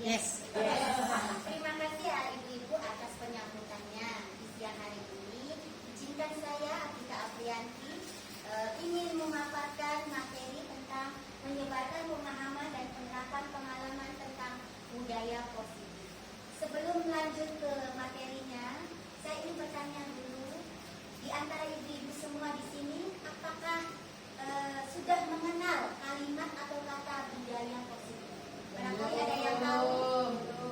Yes. Terima kasih ya Ibu-Ibu atas penyambutannya di siang hari ini. Izinkan saya, Atika Aprianti, ingin memaparkan materi tentang menyebarkan pemahaman dan penerapan pengalaman tentang budaya positif. Sebelum lanjut ke materinya, saya ingin bertanya dulu, di antara ibu-ibu semua di sini, apakah sudah mengenal kalimat atau kata budaya positif? Barangkali ada yang tahu?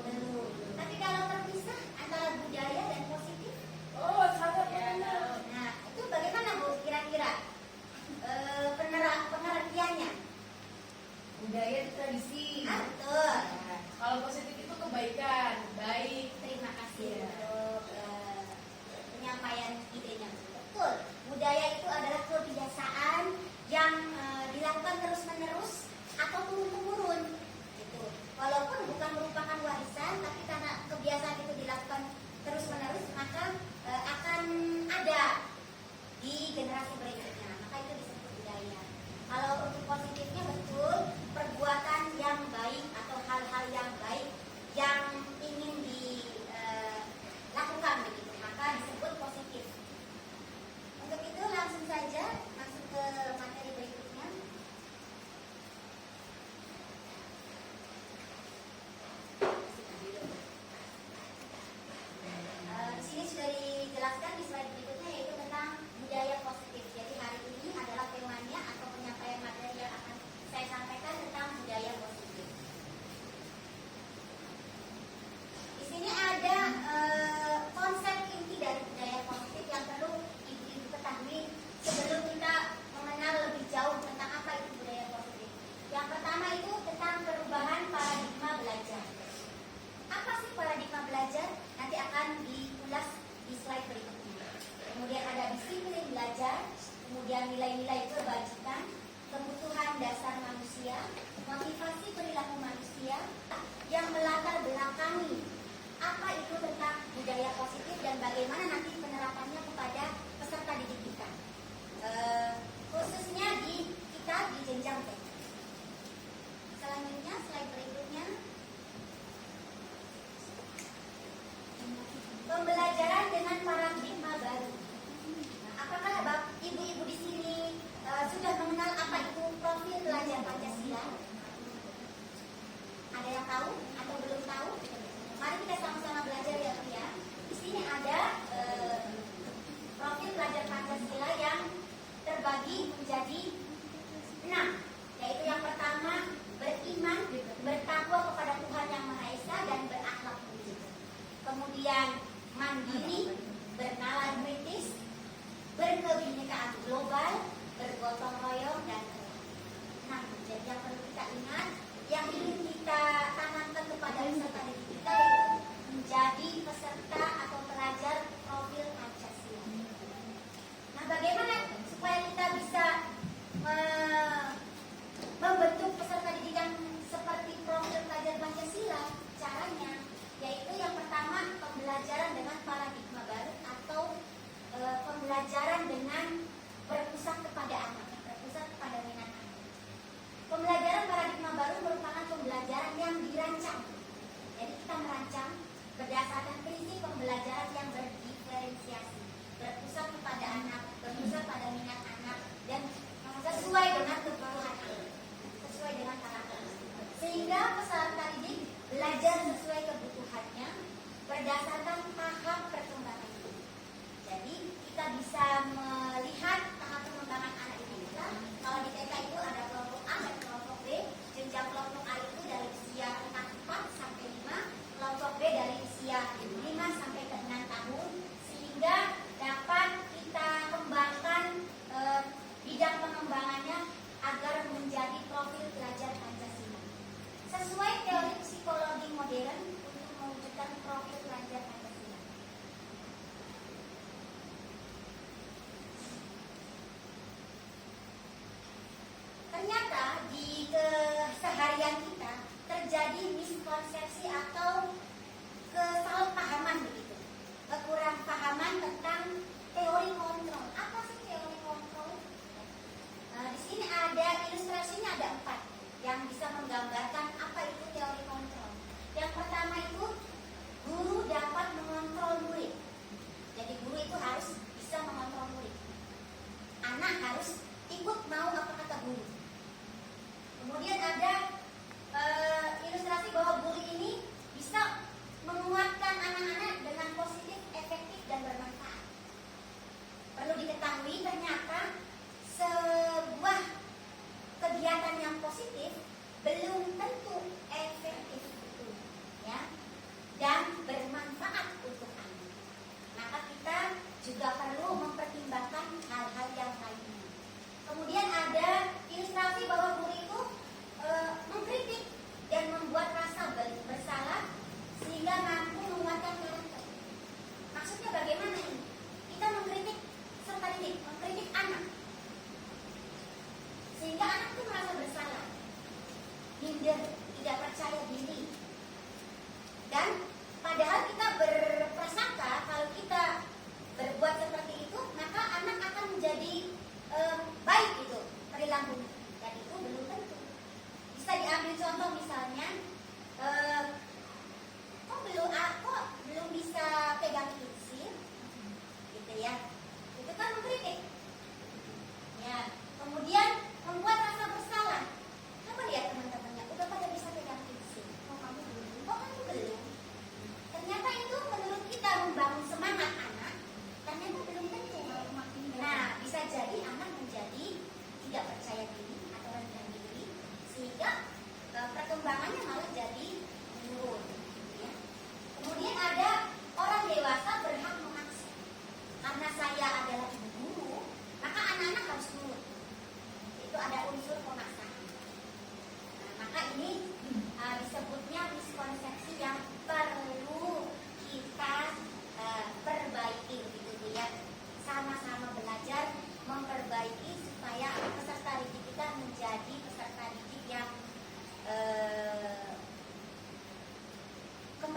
Belum. Tapi kalau terpisah antara budaya dan positif? Oh, sangat mengenal. Nah, itu bagaimana Bu kira-kira pengertiannya? Budaya itu tradisi. Betul. Kalau positif itu kebaikan, baik. Terima kasih untuk penyampaian idenya. Betul. Budaya itu adalah kebiasaan yang dilakukan terus-menerus atau turun-temurun. Gitu. Walaupun bukan merupakan warisan, tapi karena kebiasaan itu dilakukan terus-menerus, maka akan ada di generasi berikutnya. Maka itu disebut budaya. Kalau untuk positifnya betul, perbuatan yang baik atau hal-hal yang baik yang ingin dilakukan begitu, maka disebut positif. Untuk itu langsung saja masuk ke materi berikutnya. Di sini sudah dijelaskan di slide berikutnya, yaitu tentang budaya positif. Jadi hari ini adalah temanya atau penyampaian materi yang akan saya sampaikan tentang budaya positif. Di sini ada konsep inti dari budaya positif yang perlu ibu-ibu ketahui sebelum kita mengenal lebih jauh tentang apa itu budaya positif. Yang pertama itu tentang perubahan paradigma belajar. Apa sih paradigma belajar? Nanti akan diulas di slide berikutnya. Kemudian ada disiplin belajar, kemudian nilai-nilai kebajikan, kebutuhan dasar manusia, motivasi perilaku manusia yang melatar belakangi apa itu tentang budaya positif dan bagaimana nanti penerapannya kepada peserta didik kita. Khususnya di kita di jenjang TK. Selanjutnya slide berikutnya. Pembelajaran dengan paradigma baru. Nah, apakah ibu-ibu di sini sudah mengenal apa itu profil pelajar Pancasila? Ada yang tahu atau belum tahu? Mari kita sama-sama belajar ya, Bu ya. Di sini ada profil pelajar Pancasila yang terbagi menjadi 6, yaitu yang pertama beriman, bertakwa kepada Tuhan Yang Maha Esa dan berakhlak mulia. Kemudian mandiri, bernalar kritis, berkebinekaan global, bergotong royong dan jadi yang perlu kita ingat, yang ingin kita tanamkan kepada peserta didik kita yaitu menjadi peserta atau pelajar profil Pancasila. Nah, bagaimana supaya kita bisa membentuk peserta didik yang seperti profil pelajar Pancasila? Caranya yaitu yang pertama pembelajaran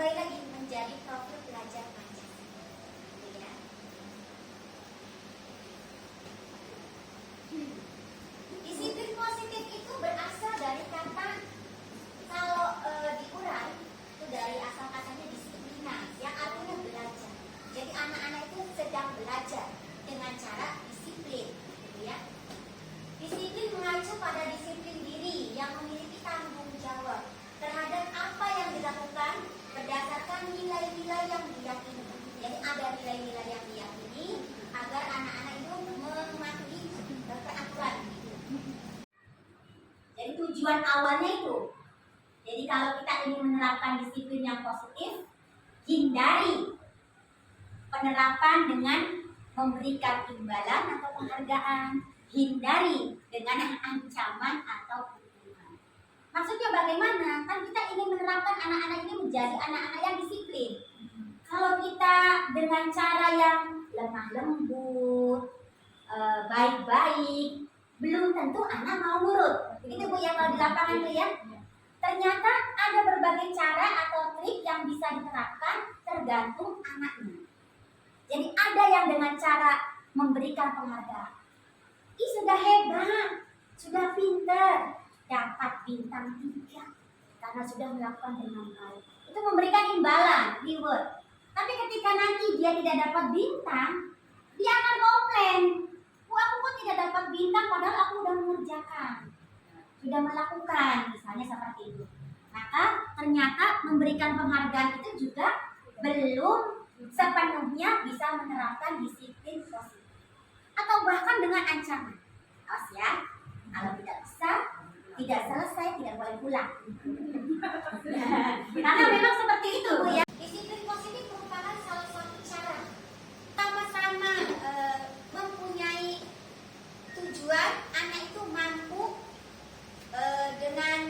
kembali lagi menjadi profil pelajar Pancasila. Gitu ya. Disiplin positif itu berasal dari kata, kalau diurai itu dari asal katanya disiplina, yang artinya belajar. Jadi anak-anak itu sedang belajar dengan cara disiplin, gitu ya. Disiplin mengacu pada disiplin diri yang memiliki tanggung jawab terhadap apa yang dilakukan berdasarkan nilai-nilai yang diyakini. Jadi ada nilai-nilai yang diyakini agar anak-anak itu mematuhi peraturan. Jadi tujuan awalnya itu. Jadi kalau kita ingin menerapkan disiplin yang positif, hindari penerapan dengan memberikan imbalan atau penghargaan, hindari dengan ancaman atau hukuman. Maksudnya bagaimana? Kan kita ingin menerapkan anak-anak ini menjadi anak-anak yang disiplin. Kalau kita dengan cara yang lemah lembut, baik-baik, belum tentu anak mau nurut. Itu Bu yang kalau di lapangan itu ya. Ternyata ada berbagai cara atau trik yang bisa diterapkan tergantung anaknya. Jadi ada yang dengan cara memberikan penghargaan. Ih sudah hebat, sudah pintar, dapat bintang 3 karena sudah melakukan dengan baik. Itu memberikan imbalan, reward. Tapi ketika nanti dia tidak dapat bintang, dia akan komplain. Aku kok tidak dapat bintang padahal aku sudah mengerjakan, sudah melakukan, misalnya seperti itu. Maka ternyata memberikan penghargaan itu juga belum sepenuhnya bisa menerapkan disiplin positif. Atau bahkan dengan ancaman. Awas ya, kalau tidak bisa, tidak selesai, tidak boleh pulang. Karena memang seperti itu Bu ya. Disiplin positif merupakan salah satu cara sama-sama mempunyai tujuan anak itu mampu dengan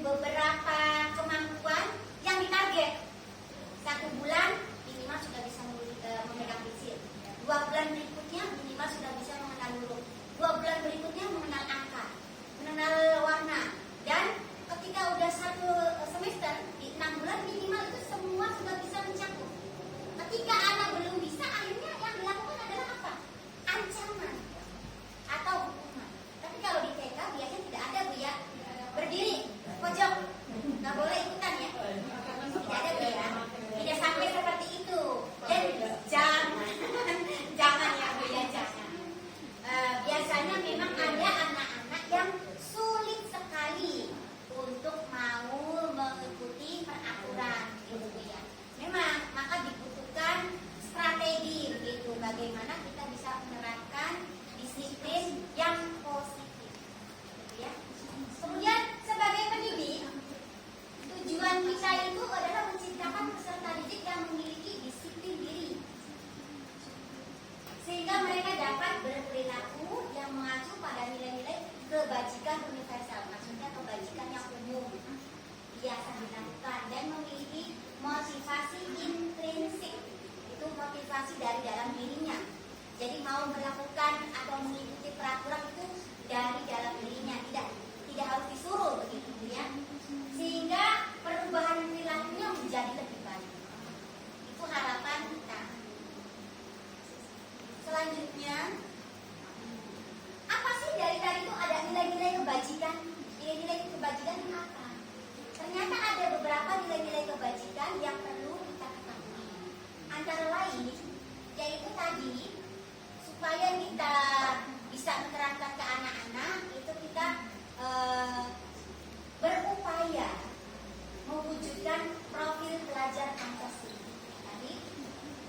beberapa kemampuan yang ditarget. 1 bulan minimal sudah bisa memegang pensil. 2 bulan berikutnya minimal sudah bisa mengenal huruf. 2 bulan berikutnya mengenal angka, mengenal warna. Dan ketika udah 1 semester, di 6 bulan minimal itu semua sudah bisa mencakup. Ketika anak belum bisa, akhirnya yang dilakukan adalah apa? Ancaman atau hukuman. Tapi kalau di TK biasanya tidak ada Bu ya. Berdiri, pojok, nggak boleh ikutan ya. Tidak ada Bu ya. Tidak sampai seperti itu. Dan jangan ya Bu ya, jangan. Biasanya memang ada anak-anak yang sulit sekali untuk mau mengikuti peraturan gitu Bu ya. Memang maka dibutuhkan strategi begitu, bagaimana kita bisa menerapkan disiplin yang positif gitu ya. Kemudian sebagai pendidik, tujuan kita itu adalah menciptakan peserta didik yang memiliki disiplin diri, sehingga mereka dapat berperilaku yang mengacu pada nilai-nilai kebajikan universal, maksudnya kebajikan yang umum biasa dilakukan, dan memiliki motivasi intrinsik, itu motivasi dari dalam dirinya. Jadi mau melakukan atau mengikuti peraturan itu dari dalam dirinya, tidak harus disuruh begitu ya, sehingga perubahan perilakunya menjadi lebih baik. Itu harapan kita. Selanjutnya, apa sih dari tadi itu ada nilai-nilai kebajikan? Nilai-nilai kebajikan itu apa? Ternyata ada beberapa nilai-nilai kebajikan yang perlu kita ketahui. Antara lain, yaitu tadi supaya kita bisa menerapkan ke anak-anak itu kita berupaya mewujudkan profil pelajar Pancasila. Tadi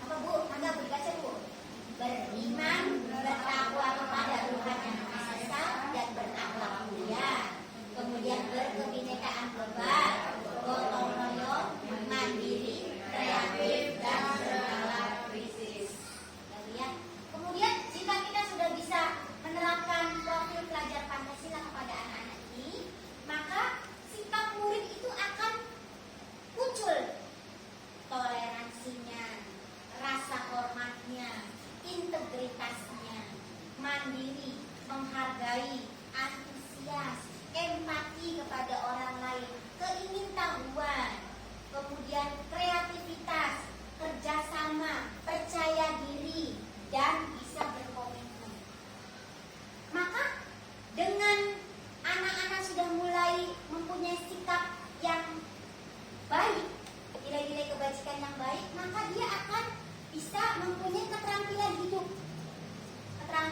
apa Bu? Anda berbaca Bu? Beriman, bertakwa kepada Tuhan Yang Maha Esa dan berakhlak mulia. Kemudian berkebinekaan global, gotong royong, mandiri, kreatif dan berkala krisis. Kemudian jika kita sudah bisa menerapkan profil pelajar Pancasila kepada anak-anak ini, maka sikap murid itu akan muncul toleransinya, rasa hormatnya, integritasnya, mandiri, menghargai, antusias, empati kepada orang lain, keingintahuan, kemudian kreatif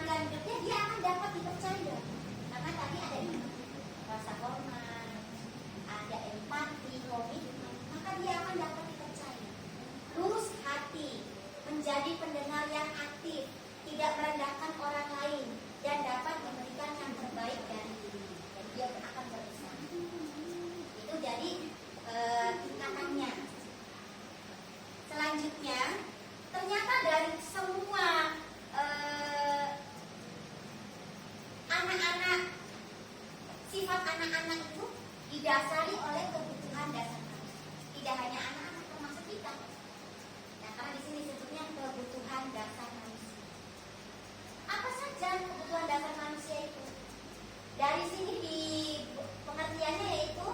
penampilan hidupnya dia akan dapat dipercaya. Karena tadi ada rasa hormat, ada empati, komitmen, maka dia akan dapat dipercaya. Lurus hati, menjadi pendengar yang aktif, tidak merendahkan orang lain, dan dapat memberikan yang terbaik dari diri. Dan dia akan berusaha. Itu jadi tingkatannya. Selanjutnya, ternyata dari semua anak-anak, sifat anak-anak itu didasari oleh kebutuhan dasar manusia. Tidak hanya anak-anak, termasuk kita. Ya, karena di sini disebutnya kebutuhan dasar manusia. Apa saja kebutuhan dasar manusia itu? Dari sini di pengertiannya yaitu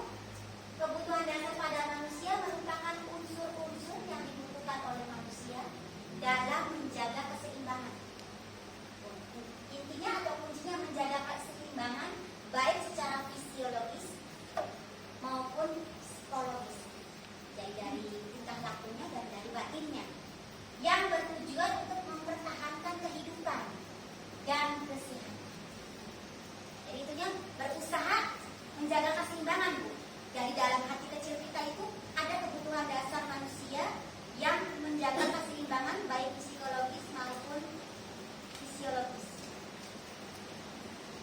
kebutuhan dasar pada manusia merupakan unsur-unsur yang dibutuhkan oleh manusia dalam menjaga keseimbangan. Intinya atau kuncinya menjaga keseimbangan baik secara fisiologis maupun psikologis. Jadi dari tingkah lakunya dan dari batinnya, yang bertujuan untuk mempertahankan kehidupan dan kesehatan. Jadi itunya berusaha menjaga keseimbangan, Bu. Dari dalam hati kecil kita itu ada kebutuhan dasar manusia yang menjaga keseimbangan baik psikologis maupun fisiologis.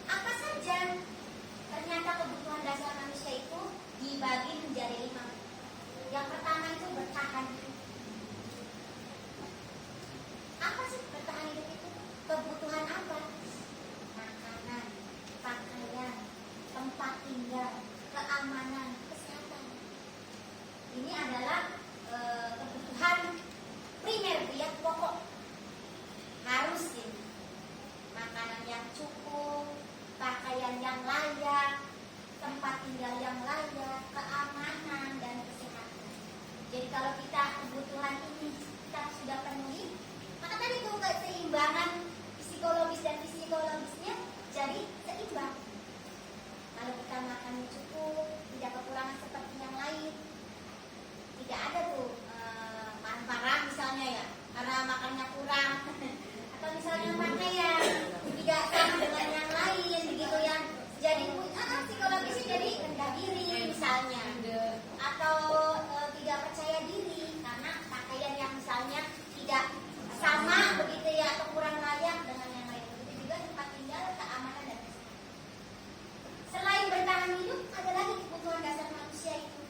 Apa saja? Ternyata kebutuhan dasar manusia itu dibagi menjadi 5. Yang pertama itu bertahan hidup. Apa sih bertahan hidup itu? Kebutuhan apa? Makanan, pakaian, tempat tinggal, keamanan, kesehatan. Ini adalah kebutuhan primer, ya, pokok. Harus ini. Makanan yang cukup, pakaian yang layak, tempat tinggal yang layak, keamanan dan kesehatan. Jadi kalau kita kebutuhan ini kita sudah penuhi, maka tadi itu keseimbangan psikologis dan fisiologisnya jadi seimbang. Kalau kita makan cukup, tidak kekurangan seperti yang lain, tidak ada tuh marah-marah misalnya ya, karena makannya kurang, atau misalnya pakaian tidak sama dengan yang lain, begitu ya. Jadi psikologisnya jadi rendah diri misalnya, atau tidak percaya diri karena pakaian yang misalnya tidak sama begitu ya, atau kurang layak dengan yang lain. Begitu juga tempat tinggal, keamanan dan kesehatan. Selain bertahan hidup, ada lagi kebutuhan dasar manusia itu,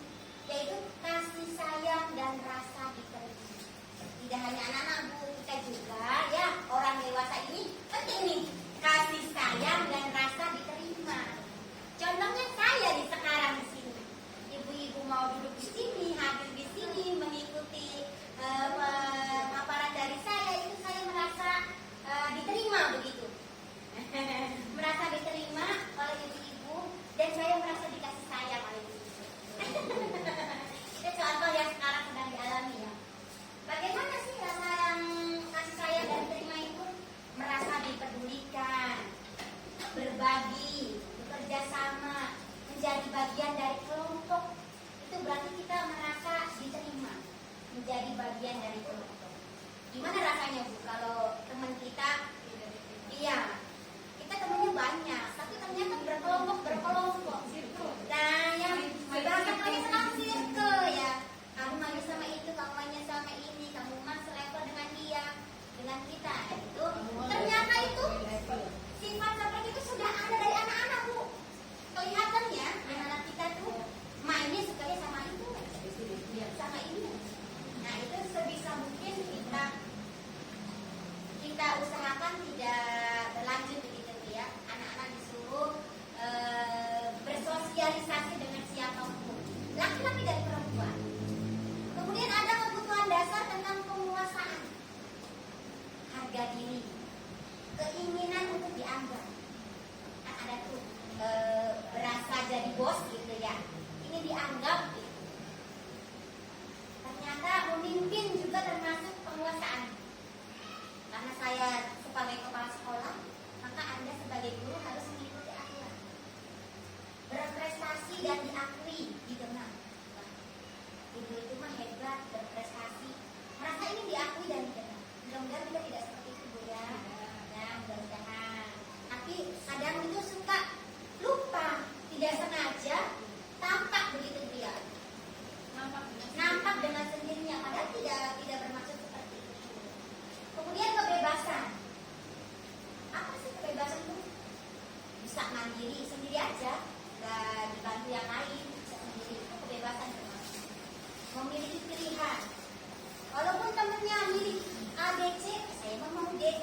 Walaupun temennya milih A, B, C, saya mau D.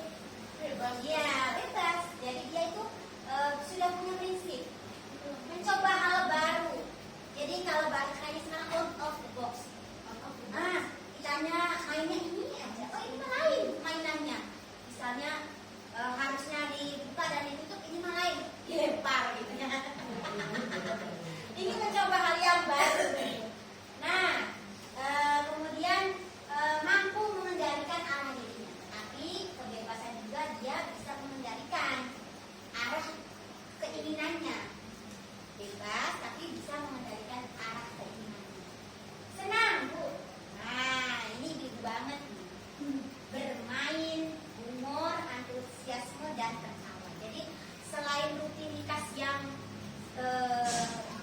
Bebas. Iya, bebas. Jadi dia itu sudah punya prinsip mencoba hal baru. Jadi kalau bahasanya sekarang out of the box. Misalnya mainnya ini aja, oh ini mah lain mainannya. Misalnya harusnya dibuka dan ditutup, ini mah lain, dilempar gitu ya. Ini mencoba hal yang baru. Nah, kemudian mampu mengendalikan arah dirinya, tapi kebebasan juga dia bisa mengendalikan arah keinginannya. Bebas, tapi bisa mengendalikan arah keinginannya. Senang, Bu. Nah, ini gitu banget nih. Bermain, humor, antusiasme, dan tertawa. Jadi selain rutinitas yang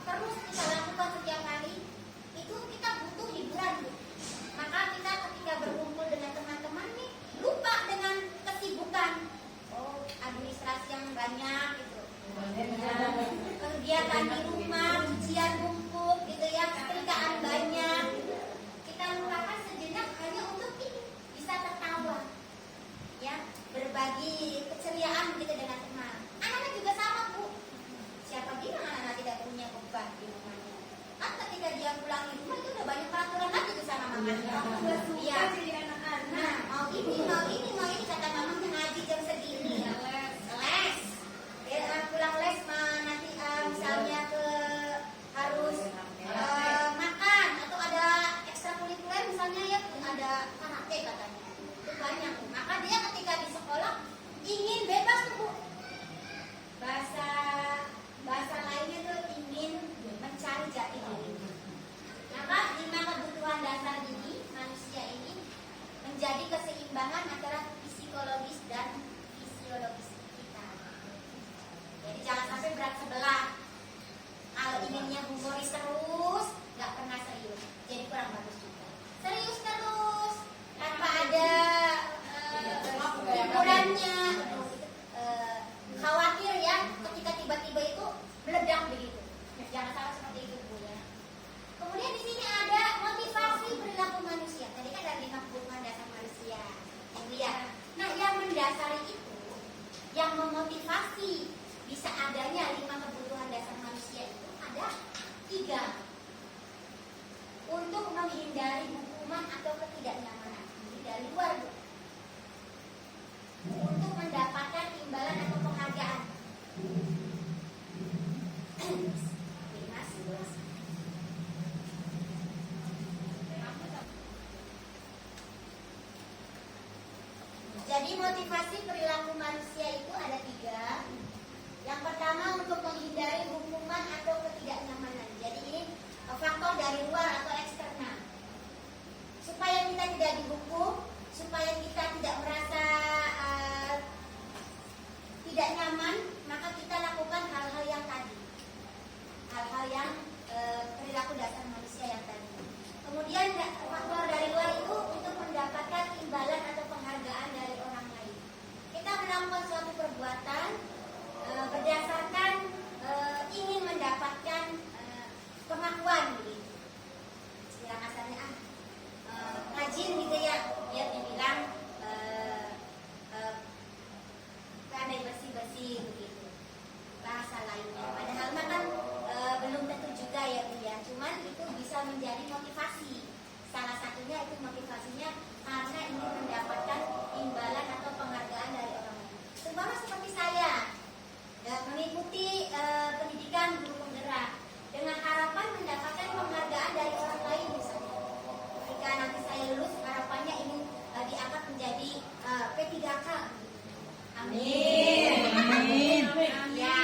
terus kita lakukan setiap hari, itu kita butuh hiburan, Bu. Maka kita ketika berkumpul dengan teman-teman nih, lupa dengan kesibukan. Oh, administrasi yang banyak gitu. Kegiatan di rumah, cucian numpuk gitu ya, setrikaan banyak. Kita lupakan sejenak hanya untuk ini bisa tertawa, ya, berbagi keceriaan gitu dengan teman. Anak-anak juga sama, Bu. Siapa bilang anak-anak tidak punya beban di rumahnya? Kan ketika dia pulang di rumah itu udah banyak peraturan lagi tuh sama mamanya. Iya. Nah, mau ini kata mamanya ngaji jam segini. Les. Pulang les nanti misalnya ke harus makan atau ada ekstrakurikuler misalnya ya, ada karate katanya. Itu banyak. Maka dia ketika di sekolah ingin bebas tuh, Bu. Bahasa lainnya tuh ingin mencari jati diri. Maka 5 kebutuhan dasar ini manusia ini menjadi keseimbangan antara psikologis dan fisiologis kita. Jadi jangan sampai berat sebelah. Kalau inginnya humoris terus, nggak pernah serius, jadi kurang bagus juga. Serius terus, tanpa ada hiburannya, khawatir ya ketika tiba-tiba itu meledak begitu. Jangan sampai seperti itu, Bu ya. Kemudian di sini ada motivasi perilaku manusia. Tadi kan ada 5 kebutuhan dasar manusia, Ibu ya. Nah, yang mendasari itu, yang memotivasi bisa adanya 5 kebutuhan dasar manusia itu ada 3. Untuk menghindari hukuman atau ketidaknyamanan. Ini dari luar, Bu. Untuk mendapatkan imbalan atau penghargaan. Jadi motivasi perilaku manusia itu ada 3. Yang pertama untuk menghindari hukuman atau ketidaknyamanan. Jadi ini faktor dari luar atau eksternal. Supaya kita tidak dihukum, supaya kita tidak merasa tidak nyaman, maka kita lakukan hal-hal yang tadi. Hal-hal yang perilaku dasar manusia yang tadi. Kemudian faktor dari luar itu untuk mendapatkan imbalan atau penghargaan dari orang lain. Kita melakukan suatu perbuatan berdasarkan ingin mendapatkan pengakuan begitu. Istilah kasarnya rajin gitu ya, biar dibilang pandai bersih-bersih begitu. Bahasa lainnya. Padahal kan belum tentu juga ya, Bu ya. Cuman itu bisa menjadi motivasi. Salah satunya itu motivasinya karena ingin mendapatkan imbalan atau penghargaan dari orang lain. Seumpama seperti saya mengikuti pendidikan guru penggerak dengan harapan mendapatkan penghargaan dari orang lain misalnya. Ketika nanti saya lulus, harapannya ingin diangkat menjadi P3K. Amin. Amin. Ya,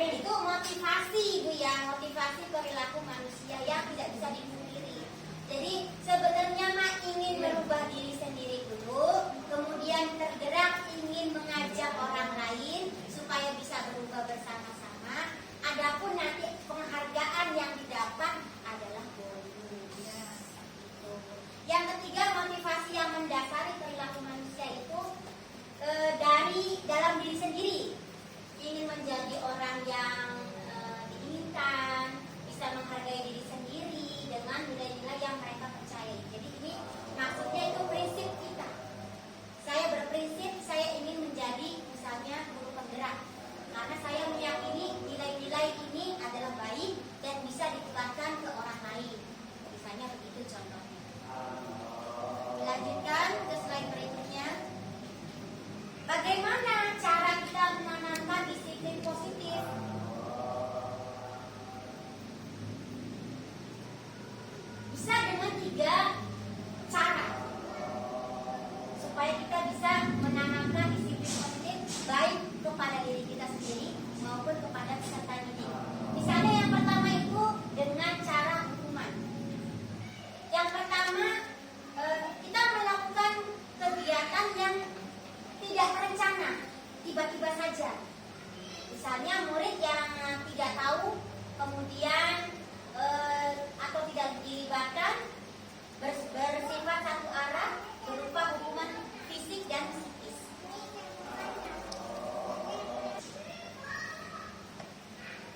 itu motivasi, Bu ya, motivasi perilaku manusia yang tidak bisa dipungkiri. Jadi sebenarnya mah ingin merubah diri sendiri dulu, kemudian tergerak ingin mengajak orang lain supaya bisa berubah bersama-sama. Adapun nanti penghargaan yang didapat adalah bonus. Gitu. Yang ketiga, motivasi yang mendasari perilaku manusia itu dari dalam diri sendiri, ingin menjadi orang yang diinginkan, bisa menghargai diri sendiri dengan nilai-nilai yang mereka percayai. Jadi ini maksudnya itu menanamkan disiplin positif baik kepada diri kita sendiri maupun kepada peserta didik. Misalnya yang pertama itu dengan cara hukuman. Yang pertama, kita melakukan kegiatan yang tidak terencana, tiba-tiba saja. Misalnya murid yang tidak tahu, kemudian atau tidak dilibatkan, bersifat satu arah, berupa hukuman fisik dan psikis.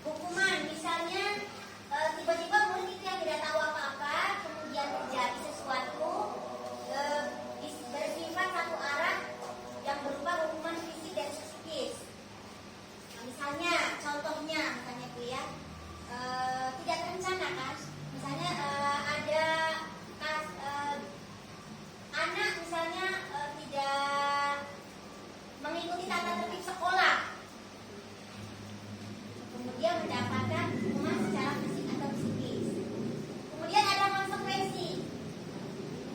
Hukuman misalnya tiba-tiba murid itu yang tidak tahu apa-apa, kemudian terjadi sesuatu bersifat satu arah yang berupa hukuman fisik dan psikis. Nah, misalnya contohnya misalnya Bu ya, tidak terencana kan? Misalnya ada anak misalnya tidak mengikuti tata tertib sekolah, kemudian mendapatkan hukuman secara fisik atau psikis. Kemudian ada konsekuensi.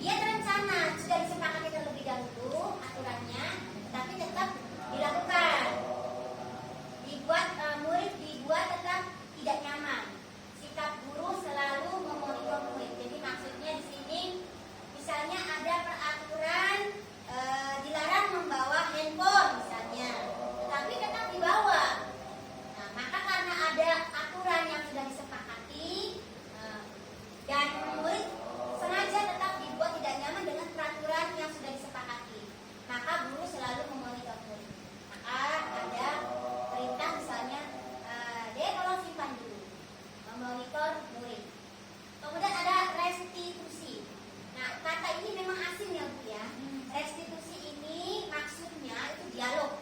Dia terencana, sudah disepakati terlebih dahulu aturannya, tapi tetap dilakukan. Murid dibuat tetap tidak nyaman. Sikap guru selalu memonitor murid. Jadi maksudnya di sini misalnya ada peraturan dilarang membawa handphone misalnya, tapi tetap dibawa. Nah, maka karena ada aturan yang sudah disepakati dan murid sengaja tetap dibuat tidak nyaman dengan peraturan yang sudah disepakati, maka guru selalu memonitor murid. Maka ada perintah misalnya, dia tolong simpan dulu, memonitor murid. Kemudian ada restitusi. Nah, kata ini memang asing ya Bu ya. Restitusi ini maksudnya itu dialog.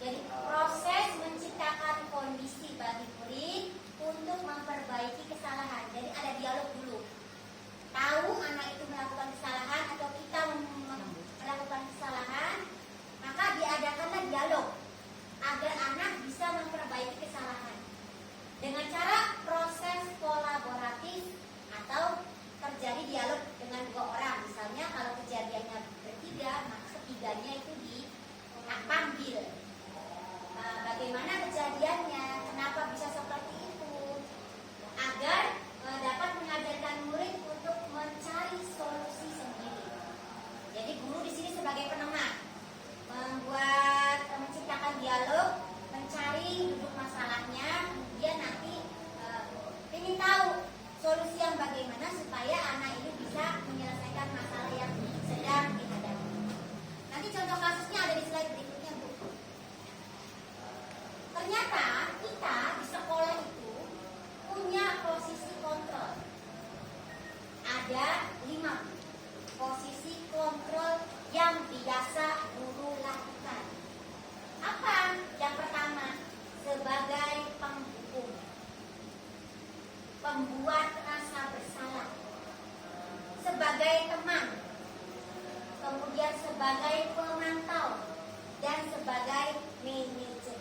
Jadi proses menciptakan kondisi bagi murid untuk memperbaiki kesalahan. Jadi ada dialog dulu. Tahu anak itu melakukan kesalahan atau kita melakukan kesalahan, maka diadakanlah dialog agar anak bisa memperbaiki kesalahan dengan cara proses kolaboratif atau terjadi dialog dengan dua orang. Misalnya kalau kejadiannya bertiga, maka ketiganya itu dipanggil. Bagaimana kejadiannya, kenapa bisa seperti itu, agar dapat mengajarkan murid untuk mencari solusi sendiri. Jadi guru di sini sebagai peneman, menciptakan dialog, mencari duduk masalahnya, kemudian nanti ingin tahu solusi yang bagaimana supaya anak ini bisa menyelesaikan masalah yang sedang dihadapi. Nanti contoh kasusnya ada di slide berikutnya Bu. Ternyata kita di sekolah itu punya posisi kontrol. Ada 5 posisi kontrol yang biasa guru lakukan. Apa? Yang pertama, sebagai penghukum, pembuat rasa bersalah, sebagai teman, kemudian sebagai pemantau, dan sebagai manajer.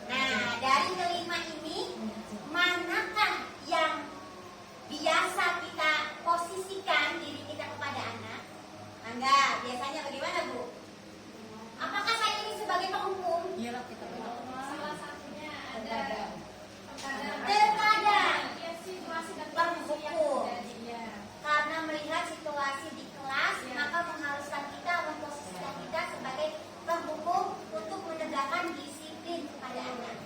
Nah, dari kelima ini, manakah yang biasa kita posisikan diri kita kepada anak? Enggak, biasanya bagaimana Bu? Apakah saya ini sebagai penghukum? Iya, kita Salah satunya ada Terkadang ya, situasi dan penghukum. kondisi yang terjadi. Karena melihat situasi di kelas, Ya. maka mengharuskan kita memposisikan kita sebagai penghukum untuk menegakkan disiplin kepada anak.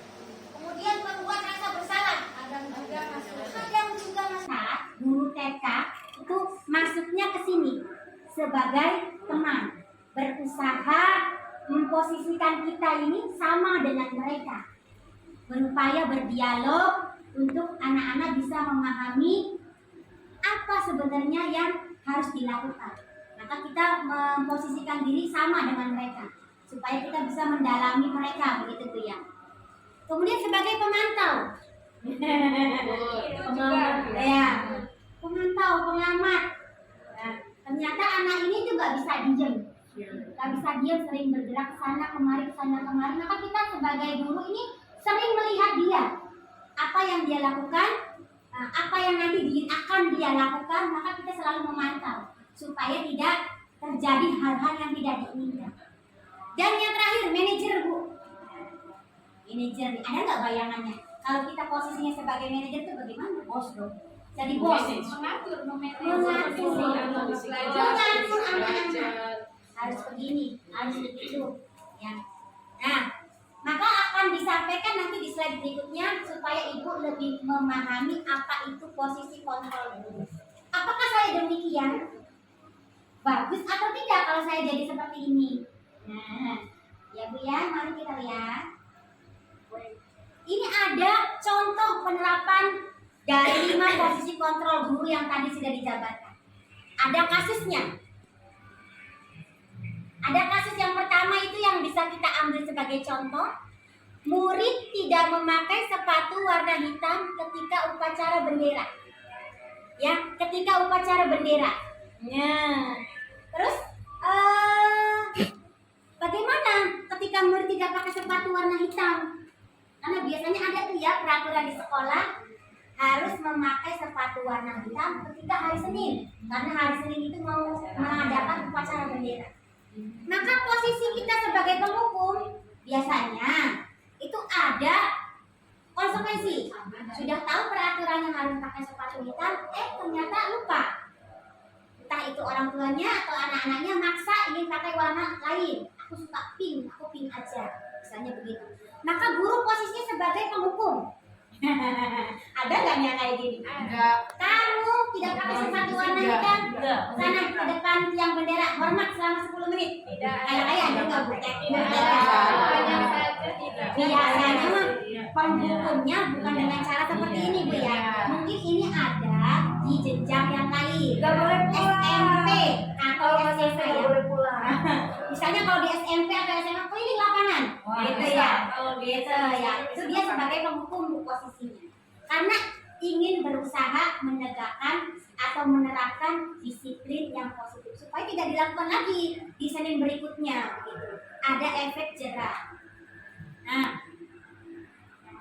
Kemudian membuat rasa bersalah. Kadang juga masalah guru TK itu masuknya ke sini sebagai teman, berusaha memposisikan kita ini sama dengan mereka, berupaya berdialog untuk anak-anak bisa memahami apa sebenarnya yang harus dilakukan. Maka kita memposisikan diri sama dengan mereka supaya kita bisa mendalami mereka, begitu tuh ya. Kemudian sebagai pemantau, pemantau, pengamat. Nah, ternyata anak ini tuh gak bisa diam, sering bergerak sana kemari, Maka kita sebagai guru ini sering melihat dia, apa yang dia lakukan, apa yang nanti akan dia lakukan. Maka kita selalu memantau supaya tidak terjadi hal-hal yang tidak diinginkan. Dan yang terakhir, manajer Bu. Manajer, ada nggak bayangannya? Kalau kita posisinya sebagai manajer itu bagaimana? Bos dong. Jadi bos. Mengatur, Mengatur. Mengatur anak-anak. Harus begini, harus begitu. Ya. Nah, maka akan disampaikan nanti di slide berikutnya supaya ibu lebih memahami apa itu posisi kontrol guru. Apakah saya demikian? Bagus atau tidak kalau saya jadi seperti ini? Nah, ya Bu ya, mari kita lihat. Ini ada contoh penerapan dari 5 posisi kontrol guru yang tadi sudah dijabarkan. Ada kasusnya. Ada kasus yang pertama itu yang bisa kita ambil sebagai contoh. Murid tidak memakai sepatu warna hitam ketika upacara bendera. Ya, ketika upacara bendera. Nah, terus bagaimana ketika murid tidak pakai sepatu warna hitam? Karena biasanya ada tuh ya peraturan di sekolah harus memakai sepatu warna hitam ketika hari Senin. Karena hari Senin itu mau mengadakan upacara bendera. Maka posisi kita sebagai penghukum biasanya itu ada konsekuensi. Sudah tahu peraturannya harus pakai sepatu hitam, ternyata lupa. Entah itu orang tuanya atau anak-anaknya maksa ingin pakai warna lain. Aku suka pink, aku pink aja. Misalnya begitu. Maka guru posisinya sebagai penghukum. Ada nggak yang kayak gini? Ada. Kamu tidak pakai sepatu warna hitam, sana ke depan tiang bendera, hormat selama 10 menit. Tidak. Kayak ada nggak Bu? Hanya saja tidak. Biasanya mah penghukumnya bukan dengan cara seperti ini Bu ya. Mungkin ini ada di jenjang yang lain. Nggak boleh pulang. SMP atau SMP ya. Nggak boleh pulang. Misalnya kalau di SMP atau SMA keliling lapangan, gitu ya. Gitu ya. Itu dia sebagai penghukum Bu posisinya. Karena ingin berusaha menegakkan atau menerapkan disiplin yang positif supaya tidak dilakukan lagi di Senin berikutnya. Gitu. Ada efek jerah. Nah,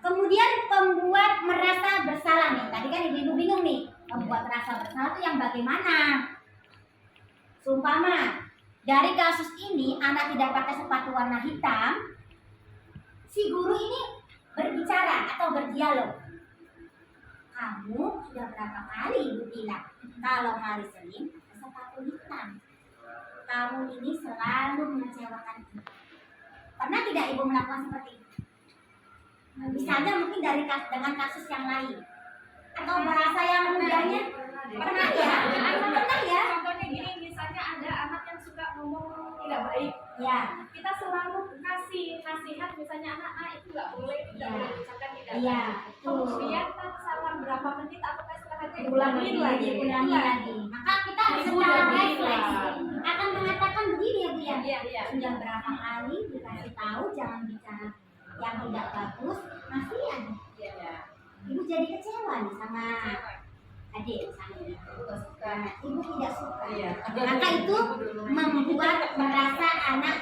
kemudian pembuat merasa bersalah nih. Tadi kan ibu-ibu bingung nih, pembuat merasa bersalah itu yang bagaimana? Seumpama dari kasus ini anak tidak pakai sepatu warna hitam, si guru ini berbicara atau berdialog. Kamu sudah berapa kali ibu bilang kalau hari Senin pakai sepatu hitam? Kamu ini selalu mengecewakan kita. Pernah tidak ibu melakukan seperti itu? Misalnya mungkin dengan kasus yang lain atau bahasa yang mudahnya pernah ya? Pernah ya? Contohnya gini, misalnya ada anak yang suka ngomong tidak baik. Ya. Kita selalu kasih nasihat, misalnya anak itu nggak boleh, tidak Ya. boleh misalkan tidak Iya, baik. betul. Kemudian kan salah berapa menit apakah setelahnya Ulangi lagi. Maka kita harus secara refleks akan mengatakan begini ya Bu ya. Iya. Sudah berapa kali dikasih tahu jangan bicara yang tidak bagus, masih aja. Iya. Ibu jadi kecewa nih sama adik misalnya. Nah, ibu tidak suka. Iya. Maka itu membuat merasa anak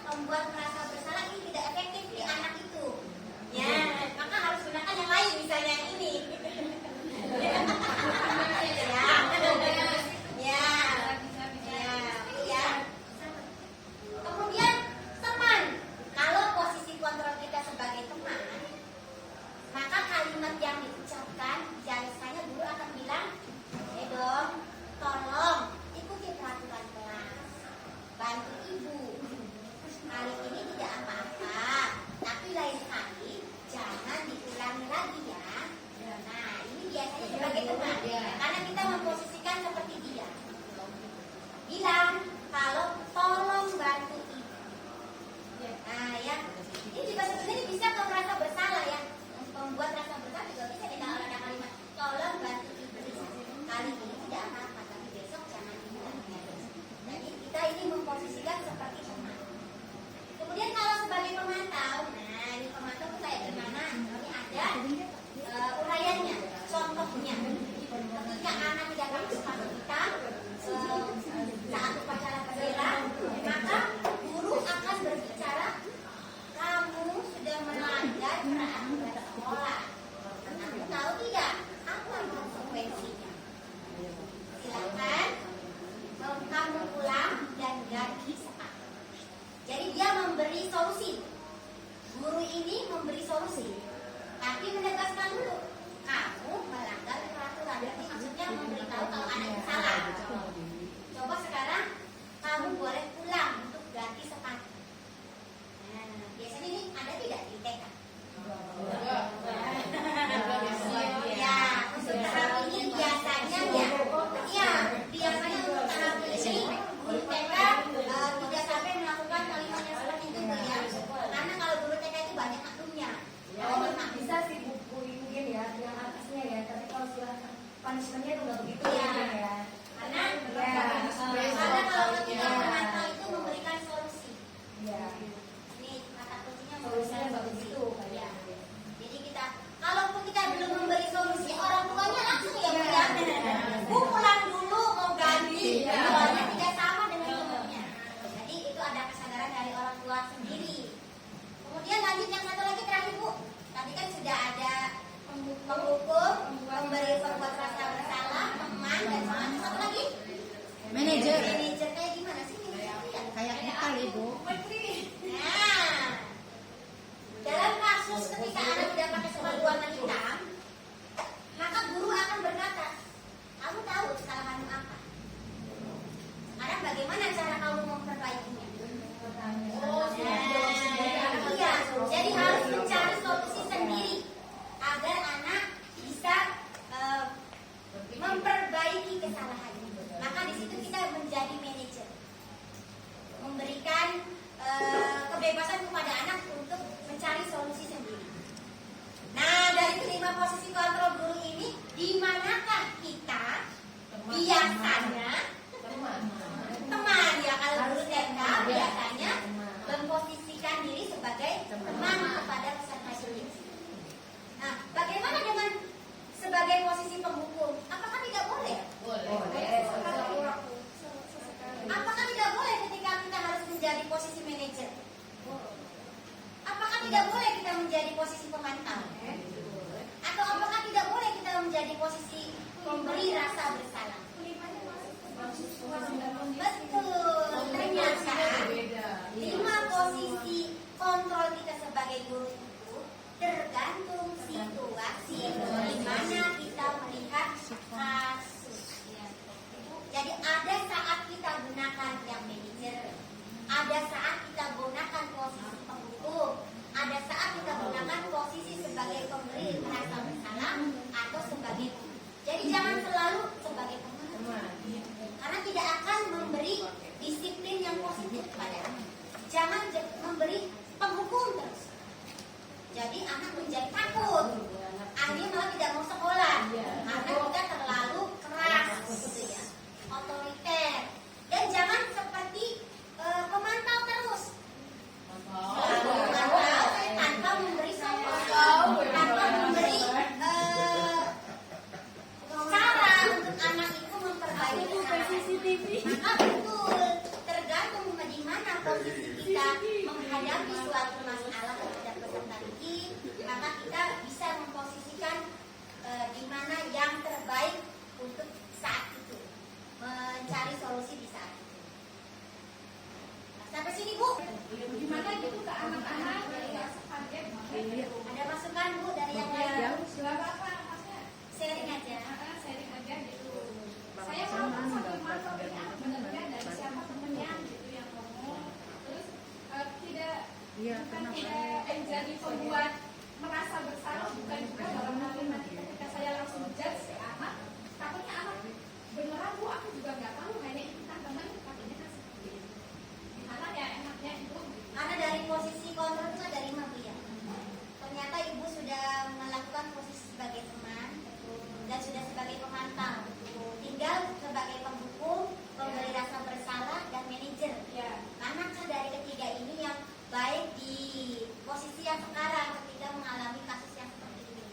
membuat merasa bersalah ini tidak efektif di anak itu. Ya, maka harus gunakan yang lain misalnya yang ini. Ya. Kemudian teman. Kalau posisi kontrol kita sebagai teman, maka kalimat yang diucapkan biasanya guru akan bilang, dong, tolong ikuti peraturan kelas, bantu ibu. Kali ini tidak apa-apa, tapi lain kali jangan diulangi lagi ya. Nah, ini biasanya sebagai teman, karena kita memposisikan seperti dia. Bilang kalau tolong bantu ibu. Nah ya, ini juga sebenarnya bisa kalau merasa bersalah ya. Membuat rasa bersalah juga bisa dengan ada kalimat tolong bantu ibu. Kali ini tidak apa-apa, tapi besok jangan diulang ya. Jadi kita ini memposisikan seperti teman. Kemudian kalau sebagai pemantau, nah ini pemantau itu kayak gimana? Ini ada uraiannya, contohnya. Ketika anak tidak pakai sepatu hitam saat upacara bendera, maka guru akan berbicara, kamu sudah melanggar peraturan sekolah. Kamu tahu tidak apa konsekuensinya? Silakan kamu pulang dan ganti sepatu. Jadi dia memberi solusi. Guru ini memberi solusi, tapi menegaskan dulu, kamu melanggar peraturan. Jadi maksudnya memberitahu kalau anak itu salah. Coba sekarang kamu boleh pulang untuk ganti sepatu. Nah, biasanya ini ada tidak di TK? Ya, untuk tahap ini biasanya biasanya untuk tahap ini guru TK tidak sampai melakukan kalimat yang seperti itu ya. Karena kalau guru TK itu banyak maklumnya. Bisa sih buku mungkin ya yang atasnya ya, tapi kalau sudah punishmentnya itu nggak begitu Iya. ya. Karena kalau ketiga pemantau itu memberikan solusi. Iya. Ini kata kuncinya Solusinya memberikan nggak solusi. begitu Ya. kayak. Jadi kalaupun kita belum memberi solusi, orang tuanya langsung ya bilang, Bu pulang dulu mau ganti. Soalnya tidak sama dengan temannya. Jadi itu ada kesadaran dari orang tua sendiri. Kemudian lanjut yang satu lagi terakhir Bu. Tadi kan sudah ada penghukum, memberi perbuat rasa bersalah, teman dan sama satu lagi. Manajer. Manajer kayak gimana sih? Kayak kita Ibu. Nah, dalam kasus ketika anak tidak pakai sepatu warna hitam, maka guru akan berkata, kamu tahu kesalahanmu apa? Sekarang bagaimana cara kamu memperbaikinya? Iya, jadi harus mencari solusi sendiri agar anak bisa memperbaiki kesalahannya. Maka di situ kita menjadi manajer, memberikan kebebasan kepada anak untuk mencari solusi sendiri. Nah, dari kelima posisi kontrol guru ini, di manakah kita biasanya teman ya, kalau guru TK biasanya memposisikan diri sebagai teman kepada peserta didik. Nah, bagaimana dengan sebagai posisi penghukum? Apakah tidak boleh? Apakah tidak boleh ketika kita harus menjadi posisi manajer? Apakah tidak boleh kita menjadi posisi pemantau? Atau apakah tidak boleh kita menjadi posisi pemberi rasa bersalah? Betul. Ternyata 5 posisi kontrol kita sebagai guru itu tergantung situasi di mana kita melihat kasus. Jadi ada saat kita gunakan yang manajer, ada saat kita gunakan posisi penghukum, ada saat kita gunakan posisi sebagai pemberi rasa bersalah atau sebagai pemberi. Jadi jangan selalu sebagai pemantau, karena tidak akan memberi disiplin yang positif kepada anak. Jangan memberi penghukum terus. Jadi anak menjadi takut, akhirnya malah tidak mau sekolah karena kita terlalu keras, gitu ya, otoriter. Dan jangan seperti pemantau terus, selalu memantau tanpa memberi solusi, tanpa memberi cara untuk anak itu memperbaiki kesalahan. Maka betul tergantung di mana posisi kita menghadapi suatu masalah terhadap peserta didik, maka kita bisa memposisikan di mana yang terbaik untuk saat itu, mencari solusi di saat itu. Nah, sampai sini Bu. Gimana gitu ke anak-anak yang merasa kaget? Ada masukan Bu dari yang lain? Gak apa-apa, maksudnya Sharing aja. sharing aja gitu. Saya walaupun sambil mantau ini anak benar-benar dari siapa temennya gitu yang ngomong, terus tidak jadi pembuat merasa bersalah, bukan juga dalam hal nanti ketika saya langsung judge si anak, takutnya anak beneran Bu aku juga nggak tahu kayaknya itu kan teman, takutnya kan seperti itu. Gimana ya enaknya itu? Karena dari posisi kontrol itu ada 5 Bu ya. Ternyata Ibu sudah melakukan posisi sebagai teman dan sudah sebagai pemantau. Tinggal sebagai penghukum, pemberi rasa bersalah dan manajer. Ya. Manakah dari ketiga ini yang baik di posisi yang sekarang ketika mengalami kasus yang seperti ini?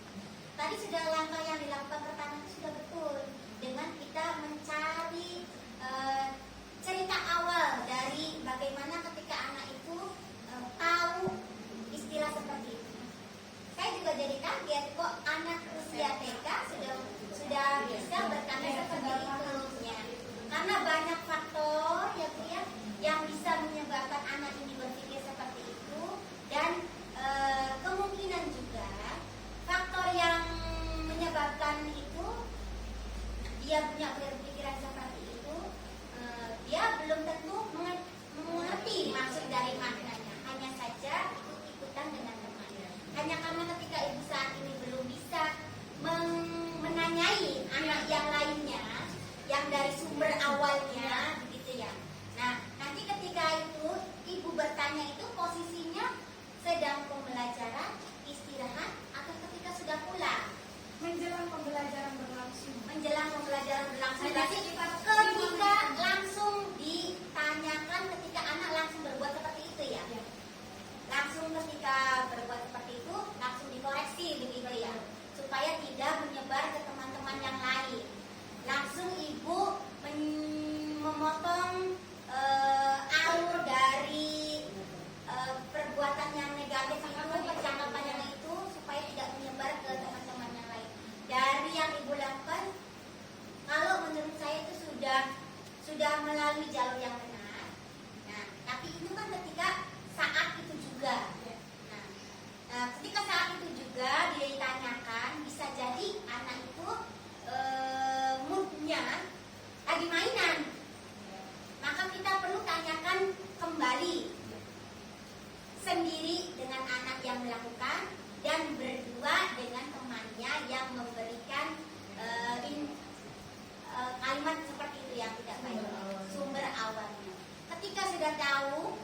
Tadi sudah langkah yang dilakukan pertama itu sudah betul, dengan kita mencari sudah tahu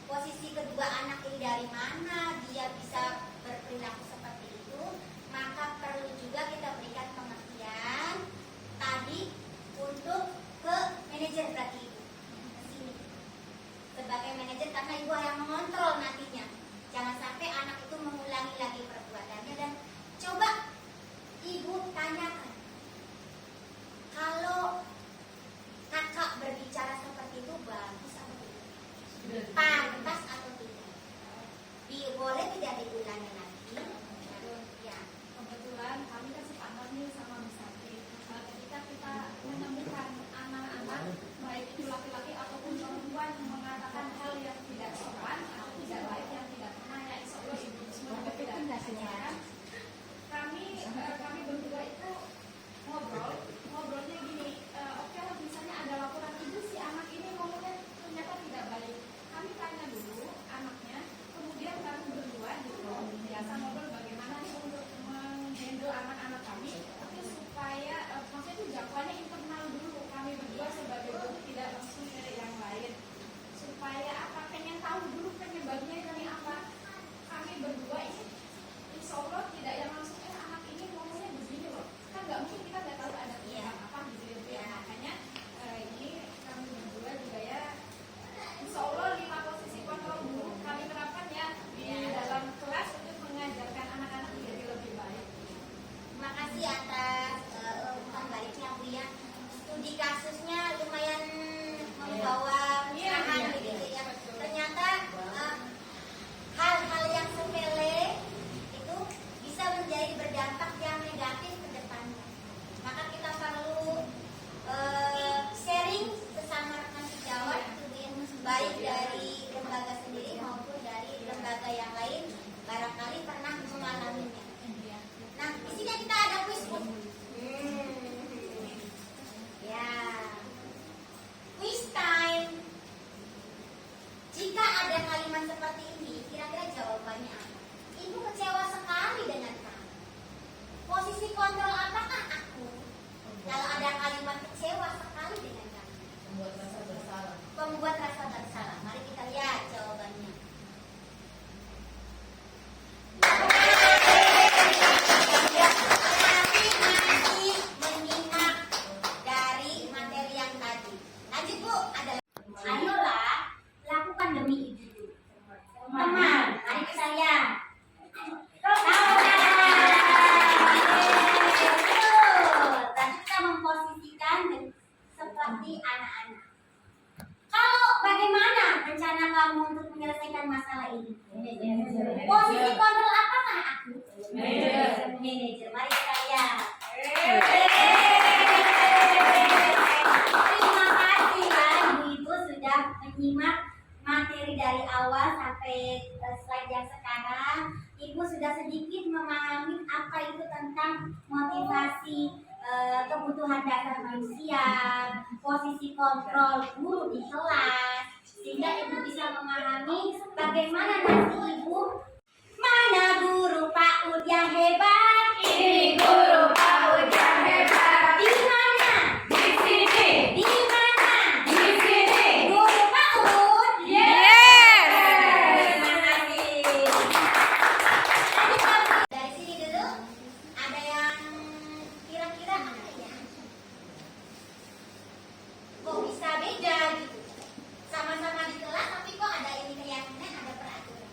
posisi kedua anak ini dari mana, dia bisa berperilaku seperti itu, maka perlu juga kita berikan pengertian tadi untuk ke manajer berarti ibu ke sini sebagai manajer, karena ibu yang mengontrol nantinya. Jangan sampai anak itu mengulangi lagi perbuatannya. Dan coba ibu tanyakan, kalau kakak berbicara seperti itu bagus atau tidak? Pantas atau tidak? Boleh tidak diulangi lagi? Ya. Kebetulan kami kan sepakat nih sama Miss Santi. Ketika kita menemukan anak-anak baik itu laki-laki ataupun perempuan yang mengatakan hal yang tidak sopan atau tidak baik, yang tidak pernah, ya insya Allah ibu semua juga tidak mengajarkan. Kami berdua itu ngobrolnya gini, oke lah misalnya ada laporan ibu si anak ini ngomongnya ternyata tidak baik, kami tanya dulu anaknya, kemudian kami berdua gitu biasa ngobrol bagaimana nih untuk menghandle anak-anak kami, tapi supaya maksudnya itu jangkauannya internal dulu, kami berdua sebagai guru tidak langsung ke yang lain, supaya apa, pengen tahu dulu penyebabnya dari apa. Kami berdua ini insya Allah tidak yang langsung anak ini ngomongnya begini loh, kan nggak mungkin, kita nggak tahu ada penyebab apa gitu ya. Makanya ini kami berdua juga ya insya Allah 5 posisi kontrol guru kami terapkan ya di dalam kelas untuk mengajarkan anak-anak menjadi lebih baik. Terima kasih atas umpan baliknya Bu ya. Studi kasusnya lumayan membawa pencerahan begitu ya. Ternyata hal-hal yang sepele itu bisa menjadi berdampak yang negatif ke depannya. Maka kita perlu sharing bersama rekan sejawat itu Bu ya. Baik dari lembaga sendiri maupun dari lembaga yang lain, barangkali pernah mengalaminya. Nah, di sini kita ada quiz Bu. Ya, quiz time. Jika ada kalimat seperti ini, kira-kira jawabannya apa? Ibu kecewa sekali dengan kamu. Posisi kontrol apakah aku? Kalau ada kalimat kecewa sekali dengan kamu, membuat rasa bersalah. Mari kita lihat jawabannya. Ya, berarti masih menyimak dari materi yang tadi. Lanjut Bu, ada. Ayolah, lakukan demi ibu. Teman, mari ke saya. Tadi kita memposisikan seperti anak-anak. Kalau bagaimana rencana kamu untuk menyelesaikan masalah ini? Posisi kontrol apakah aku? Manajer. Mari kita lihat. Terima kasih ya ibu-ibu sudah menyimak materi dari awal sampai slide yang sekarang. Ibu sudah sedikit memahami apa itu tentang motivasi kebutuhan dasar manusia, posisi kontrol guru di kelas, sehingga ibu bisa memahami bagaimana nanti ibu. Mana guru PAUD yang hebat? Ini guru PAUD yang hebat. Di mana? Di sini. Di mana? Di sini. Guru PAUD? Yes. Terima kasih. Lanjut Pak. Dari sini dulu. Ada yang kira-kira apa ya? Kok bisa beda gitu? Sama-sama di kelas tapi kok ada ini keyakinan, ada peraturan.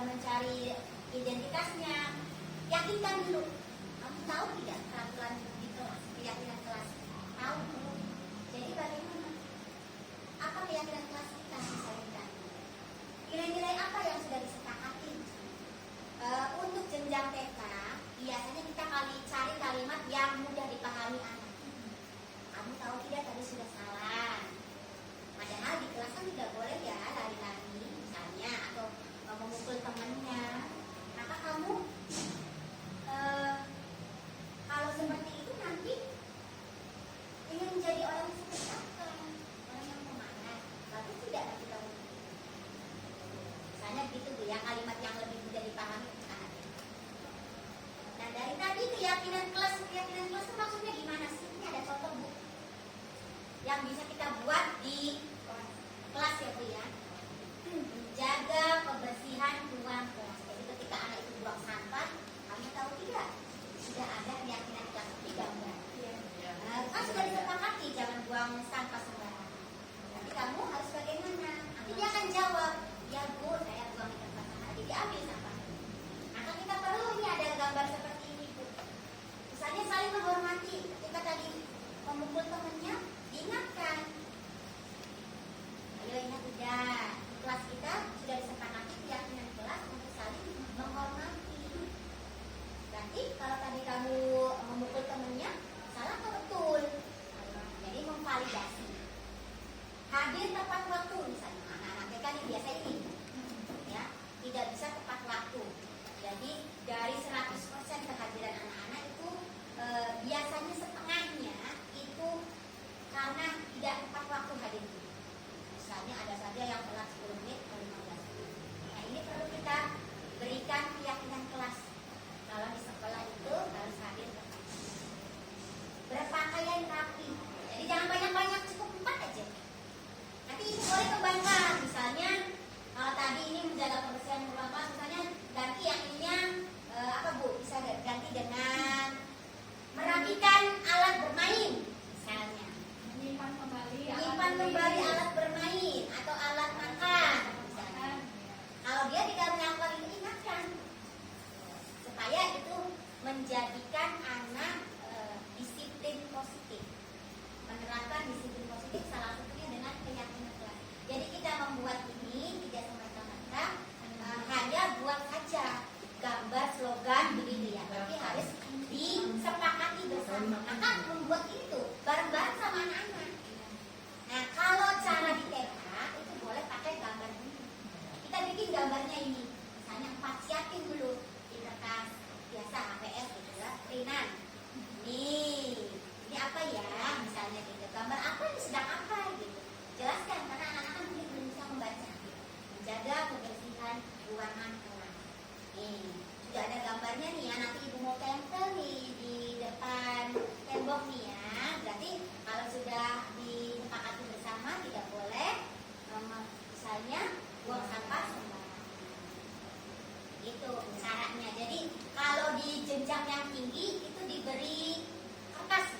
mencari identitasnya. Yakinkan dulu. Kamu tahu tidak peraturan di kelas, keyakinan kelas? Tahu belum? Jadi bagaimana? Apa keyakinan kelas kita misalnya? Nilai-nilai apa yang sudah disepakati? Untuk jenjang TK, biasanya kita cari kalimat yang mudah dipahami anak. Kamu tahu tidak tadi sudah salah. Padahal di kelas kan tidak boleh ya lari-lari misalnya atau memukul temannya. Maka kamu kalau seperti itu nanti ingin menjadi orang yang seperti apa? Orang yang pemalas. Bagus tidak nanti kamu? Misalnya gitu Bu ya, kalimat yang lebih mudah dipahami kita ada. Nah dari tadi keyakinan kelas itu maksudnya gimana sih? Ini ada contoh Bu yang bisa kita buat di kelas ya Bu ya. Menjaga kebersihan ruang kelas. Jadi ketika anak itu buang sampah, kamu tahu tidak? Sudah ada keyakinan kelas di gambar. Kan sudah disepakati jangan buang sampah sembarangan. Nanti kamu harus bagaimana? Nanti dia akan jawab, ya Bu, saya buang di tempat sampah. Nanti diambil sampahnya. Maka kita perlu ini ada gambar seperti ini Bu. Misalnya saling menghormati. Ketika tadi memukul temannya, diingatkan. Ayo ingat udah. Kelas kita sudah disepakati keyakinan kelas untuk saling menghormati. Berarti kalau tadi kamu memukul temannya, salah atau betul? Jadi memvalidasi. Hadir tepat waktu misalnya. Anak-anak TK ini biasa ini, ya, tidak bisa tepat waktu. Jadi dari 100% kehadiran anak-anak itu biasanya setengahnya itu karena tidak tepat waktu hadir. Misalnya ada saja yang telat 10 menit atau 15 menit. Nah ini perlu kita berikan keyakinan kelas. Kalau di sekolah itu harus hadir tepat. Berpakaian rapi. Jadi jangan banyak-banyak, cukup 4 aja. Nanti ibu boleh kembangkan. Misalnya kalau tadi ini menjaga kebersihan ruang kelas, misalnya ganti yang ininya apa Bu? Bisa ganti dengan merapikan alat bermain misalnya. Menyimpan kembali alat bermain atau alat makan misalnya. Kalau dia tidak melakukan itu, ingatkan supaya itu menjadikan anak disiplin positif, menerapkan disiplin positif salah satunya dengan keyakinan kelas. Jadi kita membuat ini tidak semata-mata hanya buat saja gambar slogan begitu ya, tapi harus disepakati bersama. Maka membuat itu bareng-bareng sama anak-anak. Nah kalau cara di TK itu boleh pakai gambar ini. Kita bikin gambarnya ini, misalnya 4, siapin dulu di kertas biasa HPS gitu ya, printan. Ini apa ya? Misalnya gitu, gambar apa ini sedang apa gitu. Jelaskan karena anak-anak kan belum bisa membaca. Menjaga kebersihan ruangan kelas. Sudah ada gambarnya nih ya. Nanti ibu mau tempel nih di depan tembok nih ya. Berarti kalau sudah disepakati bersama tidak boleh misalnya buang sampah sembarangan. Itu syaratnya. Jadi kalau di jenjang yang tinggi itu diberi kertas,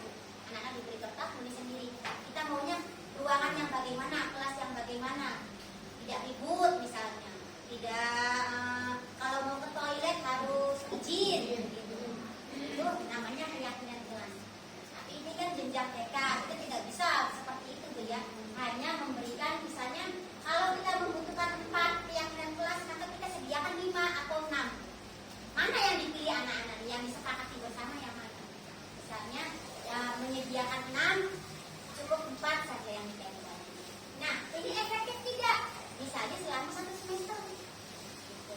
anak-anak diberi kertas tulis sendiri. Kita maunya ruangan yang bagaimana, kelas yang bagaimana, tidak ribut misalnya, tidak kalau mau ke toilet harus izin gitu. Itu namanya keyakinan kelas. Tapi ini kan jenjang TK, kita tidak bisa seperti itu Bu ya. Hanya memberikan misalnya kalau kita membutuhkan 4 keyakinan kelas, maka kita sediakan 5 atau 6. Mana yang dipilih anak-anak yang disepakati bersama yang mana? Misalnya menyediakan 6, cukup 4 saja yang ditempel. Nah, ini efektif tidak? Misalnya selama 1 semester. Gitu.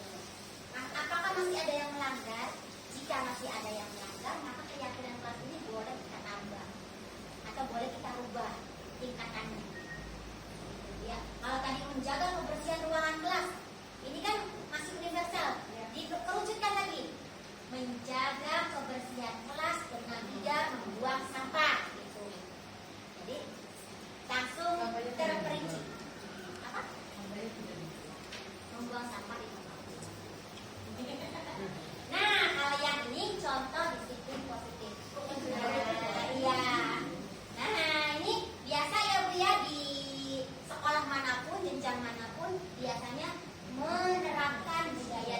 Nah, apakah masih ada yang melanggar? Jika masih ada yang melanggar, maka keyakinan kelas ini boleh kita tambah atau boleh kita ubah tingkatannya. Ya, kalau tadi menjaga kebersihan ruangan kelas, ini kan masih universal. Dikerucutkan lagi, menjaga kebersihan kelas dengan tidak membuang sampah. Gitu. Jadi langsung terperinci. Apa? Membuang sampah di tempat. Nah, kalau yang ini contoh disiplin positif. Iya. Nah, ini biasa ya Bu ya, di sekolah manapun, jenjang manapun biasanya menerapkan budaya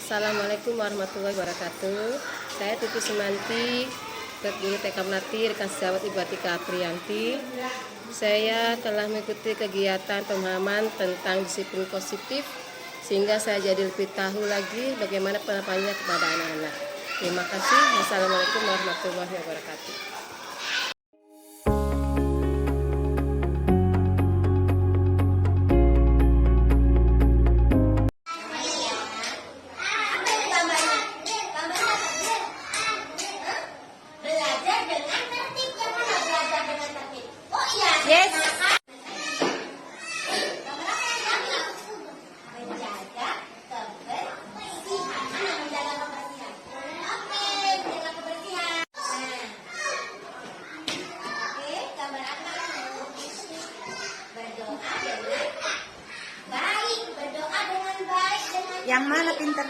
Assalamualaikum warahmatullahi wabarakatuh. Saya Tuti Sumanti, Guru TK Melati, rekan sejawat Ibu Atika Aprianti. Saya telah mengikuti kegiatan pemahaman tentang disiplin positif, sehingga saya jadi lebih tahu lagi bagaimana penerapannya kepada anak-anak. Terima kasih. Wassalamualaikum warahmatullahi wabarakatuh. Apa itu gambarnya? Gambarnya apa? Belajar dengan tertib. Yang mana belajar dengan tertib? Oh iya. Yes. Gambar apa yang diambil? Menjaga kebersihan. Mana menjaga kebersihan? Oke, menjaga kebersihan. Nah. Oke, gambar apa? Berdoa dengan baik. Berdoa dengan baik. Yang mana pinter?